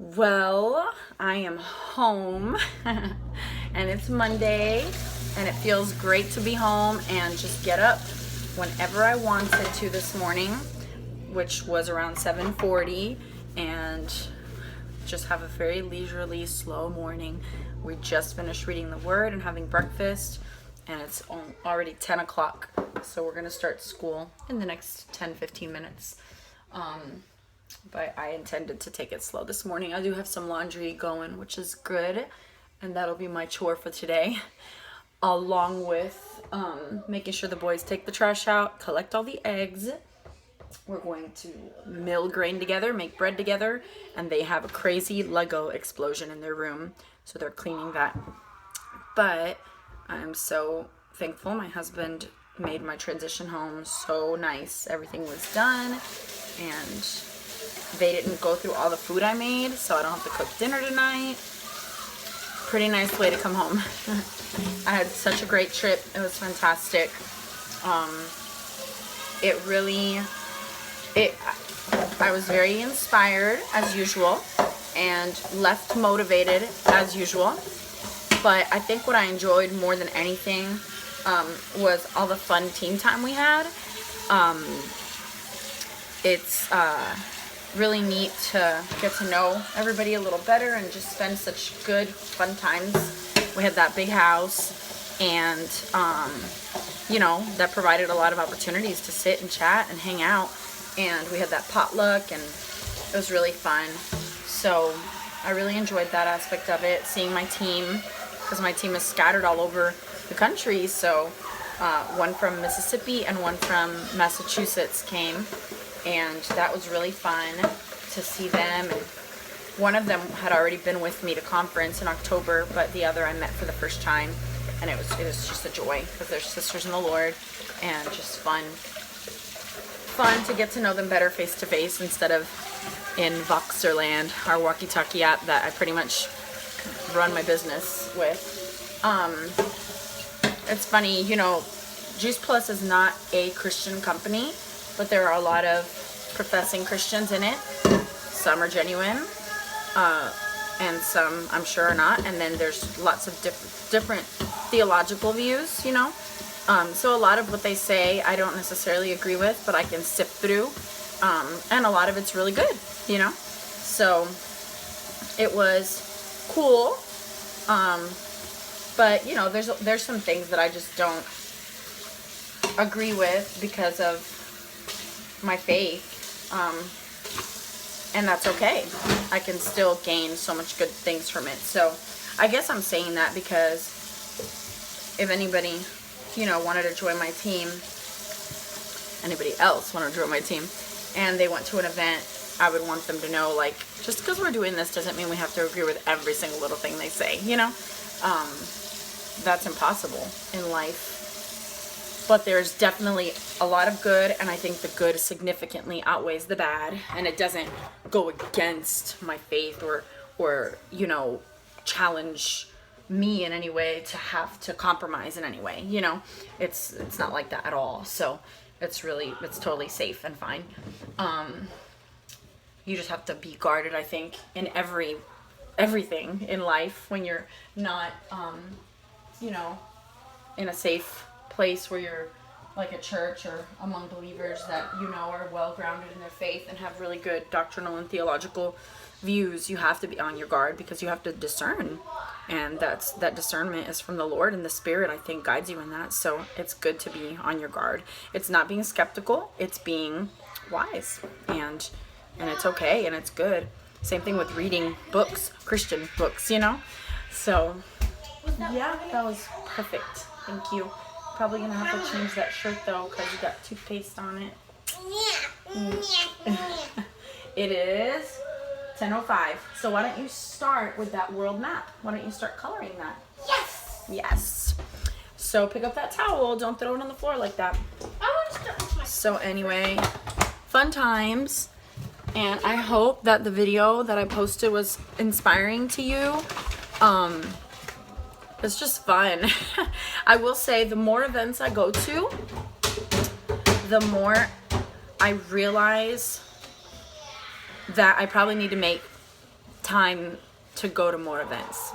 Well, I am home and it's Monday and it feels great to be home and just get up whenever I wanted to this morning, which was around 7:40, and just have a very leisurely, slow morning. We just finished reading the Word and having breakfast, and it's already 10 o'clock, so we're going to start school in the next 10-15 minutes. But I intended to take it slow this morning. I do have some laundry going, which is good, and that'll be my chore for today, along with making sure the boys take the trash out, collect all the eggs. We're going to mill grain together, make bread together, and they have a crazy Lego explosion in their room, so they're cleaning that. But I'm so thankful my husband made my transition home so nice. Everything was done, and they didn't go through all the food I made, so I don't have to cook dinner tonight. Pretty nice way to come home. I had such a great trip. It was fantastic. I was very inspired as usual and left motivated as usual. But I think what I enjoyed more than anything was all the fun team time we had. It's really neat to get to know everybody a little better and just spend such good, fun times. We had that big house, and that provided a lot of opportunities to sit and chat and hang out. And we had that potluck, and it was really fun. So I really enjoyed that aspect of it, seeing my team, because my team is scattered all over the country. So one from Mississippi and one from Massachusetts came, and that was really fun to see them. And one of them had already been with me to conference in October, but the other I met for the first time, and it was just a joy because they're sisters in the Lord, and just fun to get to know them better face to face instead of in Voxerland, our walkie-talkie app that I pretty much run my business with. It's funny, Juice Plus is not a Christian company, but there are a lot of professing Christians in it. Some are genuine, and some I'm sure are not. And then there's lots of different theological views, So a lot of what they say I don't necessarily agree with, but I can sift through, and a lot of it's really good, So it was cool, but there's some things that I just don't agree with because of my faith, and that's okay. I can still gain so much good things from it. So I guess I'm saying that because if anybody wanted to join my team, anybody else wanted to join my team, and they went to an event, I would want them to know, just because we're doing this doesn't mean we have to agree with every single little thing they say, That's impossible in life. But there's definitely a lot of good, and I think the good significantly outweighs the bad, and it doesn't go against my faith or challenge me in any way to have to compromise in any way, It's not like that at all. So it's totally safe and fine. You just have to be guarded, I think, in everything in life when you're not, in a safe place where you're like a church or among believers that are well grounded in their faith and have really good doctrinal and theological views. You have to be on your guard because you have to discern, and that discernment is from the Lord, and the Spirit, I think, guides you in that. So it's good to be on your guard. It's not being skeptical, it's being wise, and it's okay, and it's good. Same thing with reading books, Christian books, So yeah, that was perfect. Thank you. Probably gonna have to change that shirt though because you got toothpaste on it. It is 10:05. So why don't you start with that world map? Why don't you start coloring that? Yes. So pick up that towel. Don't throw it on the floor like that. So anyway, fun times. And I hope that the video that I posted was inspiring to you. It's just fun. I will say the more events I go to, the more I realize that I probably need to make time to go to more events.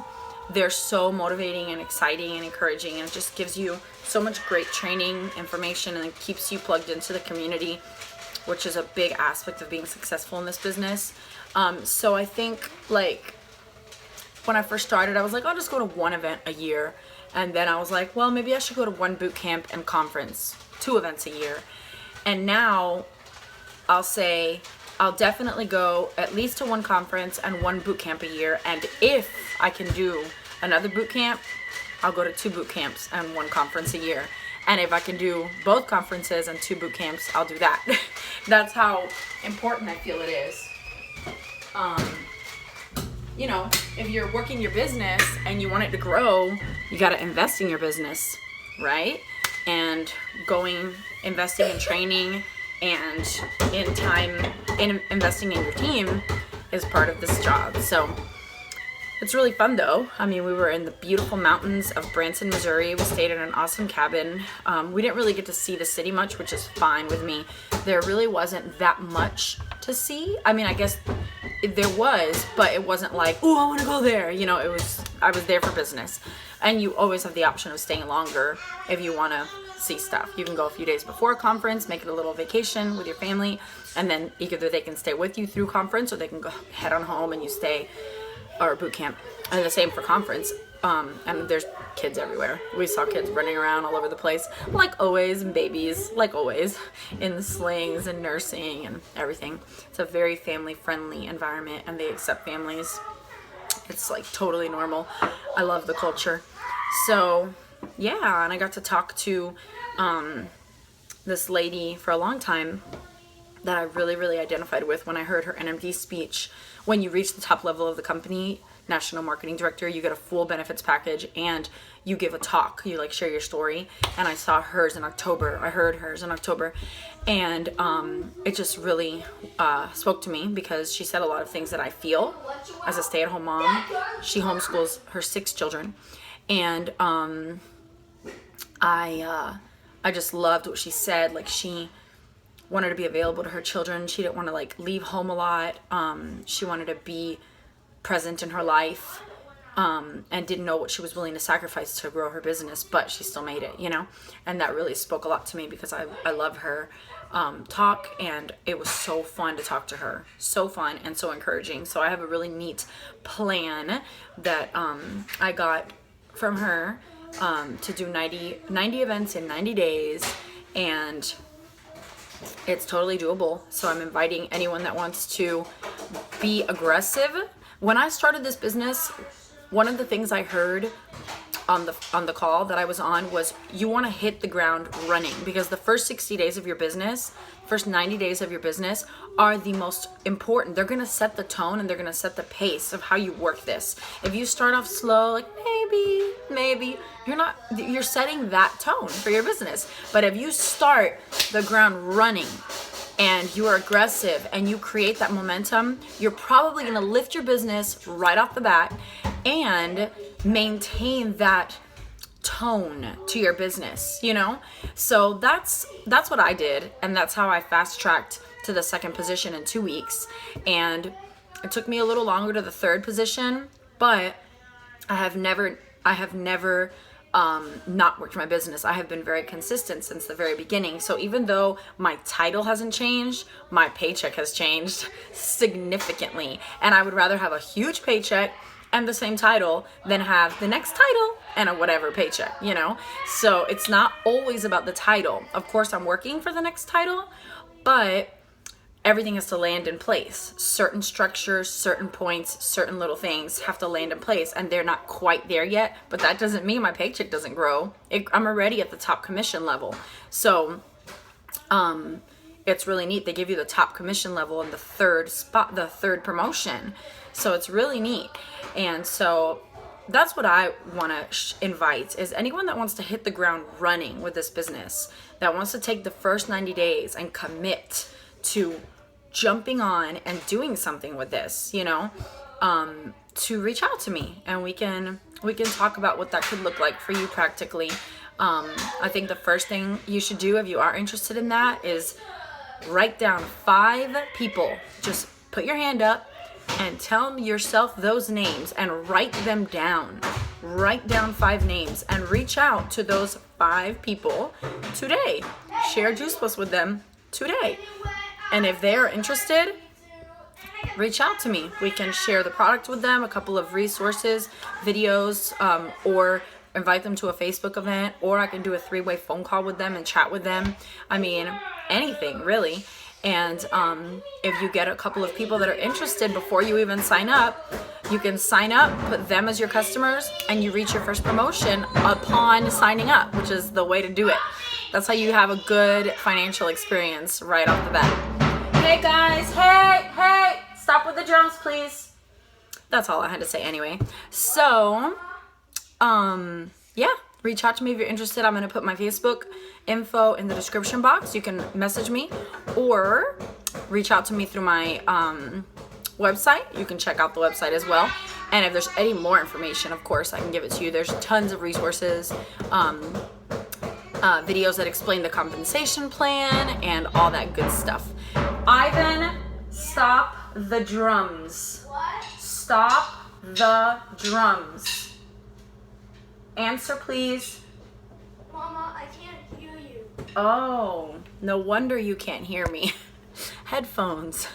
They're so motivating and exciting and encouraging, and it just gives you so much great training information, and it keeps you plugged into the community, which is a big aspect of being successful in this business. So I think, like, when I first started, I was like, I'll just go to one event a year. And then I was like, well, maybe I should go to one boot camp and conference, 2 events a year. And now I'll say I'll definitely go at least to 1 conference and 1 boot camp a year. And if I can do another boot camp, I'll go to 2 boot camps and 1 conference a year. And if I can do both conferences and 2 boot camps, I'll do that. That's how important I feel it is. You know, if you're working your business and you want it to grow, you got to invest in your business, right? And investing in training and in time, investing in your team is part of this job. So it's really fun though. I mean, we were in the beautiful mountains of Branson, Missouri. We stayed in an awesome cabin. We didn't really get to see the city much, which is fine with me. There really wasn't that much to see. I mean, I guess there was, but it wasn't like, oh, I want to go there. You know, I was there for business. And you always have the option of staying longer if you want to see stuff. You can go a few days before a conference, make it a little vacation with your family, and then either they can stay with you through conference or they can go head on home and you stay, or boot camp. And the same for conference. And there's kids everywhere. We saw kids running around all over the place, like always, and babies, like always, in the slings and nursing and everything. It's a very family-friendly environment, and they accept families. It's like totally normal. I love the culture. So, yeah, and I got to talk to this lady for a long time that I really, really identified with when I heard her NMD speech. When you reach the top level of the company, national marketing director, you get a full benefits package and you give a talk. You like share your story. And I saw hers in October. I heard hers in October. And it just really spoke to me because she said a lot of things that I feel as a stay-at-home mom. She homeschools her 6 children. And I just loved what she said. Like, she wanted to be available to her children. She didn't want to like leave home a lot. She wanted to be present in her life, and didn't know what she was willing to sacrifice to grow her business, but she still made it, you know? And that really spoke a lot to me because I love her talk, and it was so fun to talk to her. So fun and so encouraging. So I have a really neat plan that I got from her to do 90 events in 90 days, and it's totally doable. So I'm inviting anyone that wants to be aggressive. When I started this business, one of the things I heard on the call that I was on was you want to hit the ground running, because the first 60 days of your business, first 90 days of your business are the most important. They're going to set the tone and they're going to set the pace of how you work this. If you start off slow, like maybe you're setting that tone for your business. But if you start the ground running and you are aggressive and you create that momentum, you're probably going to lift your business right off the bat and maintain that tone to your business, you know? So that's what I did, and that's how I fast-tracked to the 2nd position in 2 weeks. And it took me a little longer to the 3rd position, but I have never not worked my business. I have been very consistent since the very beginning. So even though my title hasn't changed, my paycheck has changed significantly. And I would rather have a huge paycheck and the same title than have the next title and a whatever paycheck, you know? So it's not always about the title. Of course, I'm working for the next title, but everything has to land in place. Certain structures, certain points, certain little things have to land in place, and they're not quite there yet, but that doesn't mean my paycheck doesn't grow. I'm already at the top commission level. So it's really neat. They give you the top commission level in the 3rd spot, the 3rd promotion. So it's really neat. And so that's what I want to invite is anyone that wants to hit the ground running with this business, that wants to take the first 90 days and commit to jumping on and doing something with this, you know, to reach out to me, and we can talk about what that could look like for you practically. I think the first thing you should do if you are interested in that is write down 5 people. Just put your hand up, and tell yourself those names and write them down. Write down 5 names and reach out to those 5 people today. Share Juice Plus with them today. And if they're interested, reach out to me. We can share the product with them, a couple of resources, videos, or invite them to a Facebook event, or I can do a 3-way phone call with them and chat with them. I mean, anything really. And if you get a couple of people that are interested before you even sign up, you can sign up, put them as your customers, and you reach your first promotion upon signing up, which is the way to do it. That's how you have a good financial experience right off the bat. Hey guys, hey, stop with the drums, please. That's all I had to say anyway. So, yeah, reach out to me if you're interested. I'm going to put my Facebook info in the description box. You can message me or reach out to me through my website. You can check out the website as well. And if there's any more information, of course, I can give it to you. There's tons of resources, videos that explain the compensation plan and all that good stuff. Ivan, stop the drums. What? Stop the drums. Answer, please. Mama, I can't hear you. Oh, no wonder you can't hear me. Headphones.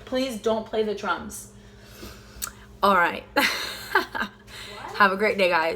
Please don't play the drums. All right. Have a great day, guys.